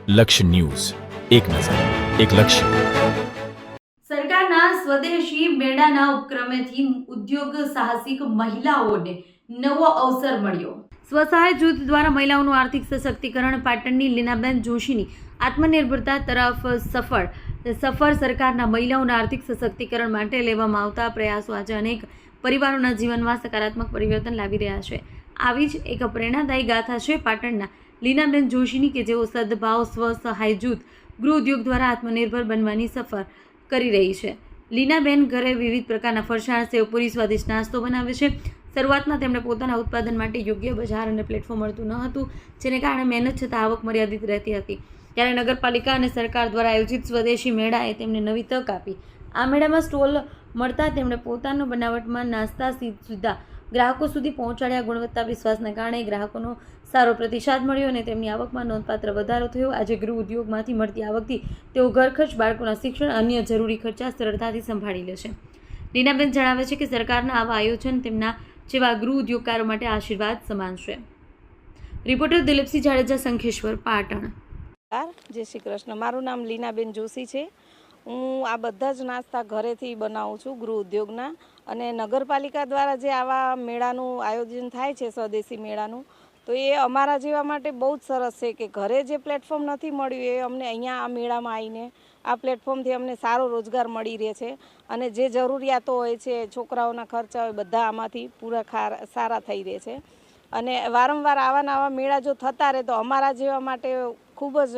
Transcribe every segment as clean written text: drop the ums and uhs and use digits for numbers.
લક્ષ્ય ન્યૂઝ, એક નજર, એક લક્ષ્ય. સરકારના સ્વદેશી મેળાના ઉપક્રમેથી ઉદ્યોગ સાહસિક મહિલાઓને નવો અવસર મળ્યો. સ્વસહાય જૂથ દ્વારા મહિલાઓનું આર્થિક સશક્તિકરણ. પાટણની લીનાબેન જોશીની આત્મનિર્ભરતા તરફ સફર. સરકારના મહિલાઓના આર્થિક સશક્તિકરણ માટે લેવામાં આવતા પ્રયાસો આજે અનેક પરિવારોના જીવનમાં સકારાત્મક પરિવર્તન લાવી રહ્યા છે. આવી જ એક પ્રેરણાદાયી ગાથા છે પાટણના લીનાબેન જોશીની, કે જેઓ સદભાવ સ્વસહાય જૂથ ગૃહ ઉદ્યોગ દ્વારા આત્મનિર્ભર બનવાની સફર કરી રહી છે. લીનાબેન ઘરે વિવિધ પ્રકારના ફરસાણ, સેવપુરી, સ્વાદિષ્ટ નાસ્તો બનાવે છે. શરૂઆતમાં તેમણે પોતાના ઉત્પાદન માટે યોગ્ય બજાર અને પ્લેટફોર્મ મળતું ન હતું, જેને કારણે મહેનત છતાં આવક મર્યાદિત રહેતી હતી. ત્યારે નગરપાલિકા અને સરકાર દ્વારા આયોજિત સ્વદેશી મેળાએ તેમને નવી તક આપી. આ મેળામાં સ્ટોલ મળતા તેમણે પોતાનો બનાવટમાં નાસ્તા સીધા ગ્રાહકો સુધી પહોંચાડ્યા. ગુણવત્તા વિશ્વાસના કારણે ગ્રાહકોનો સારો પ્રતિસાદ મળ્યો અને તેમની આવકમાં નોંધપાત્ર વધારો થયો. આજે ગૃહ ઉદ્યોગમાંથી મળતી આવકથી તેઓ ઘર ખર્ચ, બાળકોના શિક્ષણ, અન્ય જરૂરી ખર્ચા સરળતાથી સંભાળી લે છે. લીનાબેન જણાવે છે કે સરકારના આવા આયોજન તેમના જેવા ગૃહ ઉદ્યોગકારો માટે આશીર્વાદ સમાન છે. રિપોર્ટર દિલીપસિંહ જાડેજા, શંખેશ્વર, પાટણ. જય શ્રી કૃષ્ણ. મારું નામ લીનાબેન જોશી છે. હું આ બધા જ નાસ્તા ઘરેથી બનાવું છું, ગૃહ ઉદ્યોગના. અને નગરપાલિકા દ્વારા જે આવા મેળાનું આયોજન થાય છે, સ્વદેશી મેળાનું, તો એ અમારા જેવા માટે બહુ જ સરસ છે કે ઘરે જે પ્લેટફોર્મ નથી મળ્યું એ અમને અહીંયા આ મેળામાં આવીને આ પ્લેટફોર્મથી અમને સારો રોજગાર મળી રહે છે. અને જે જરૂરિયાતો હોય છે, છોકરાઓના ખર્ચા હોય, બધા આમાંથી પૂરા સારા થઈ રહે છે. અને વારંવાર આવા નવા મેળા જો થતા રહે તો અમારા જેવા માટે ખૂબ જ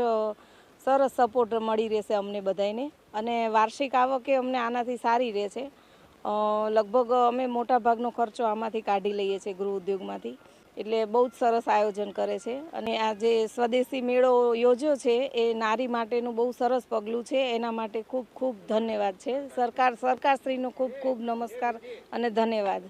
સરસ સપોર્ટ મળી રહેશે અમને બધાને. અને વાર્ષિક આવકે અમને આનાથી સારી રહે છે. લગભગ અમે મોટા ભાગનો ખર્ચો આમાંથી કાઢી લઈએ છીએ, ગૃહ ઉદ્યોગમાંથી. એટલે બહુ જ સરસ આયોજન કરે છે. અને આ જે સ્વદેશી મેળો યોજ્યો છે એ નારી માટેનું બહુ સરસ પગલું છે. એના માટે ખૂબ ખૂબ ધન્યવાદ છે. સરકારશ્રીનો ખૂબ ખૂબ નમસ્કાર અને ધન્યવાદ.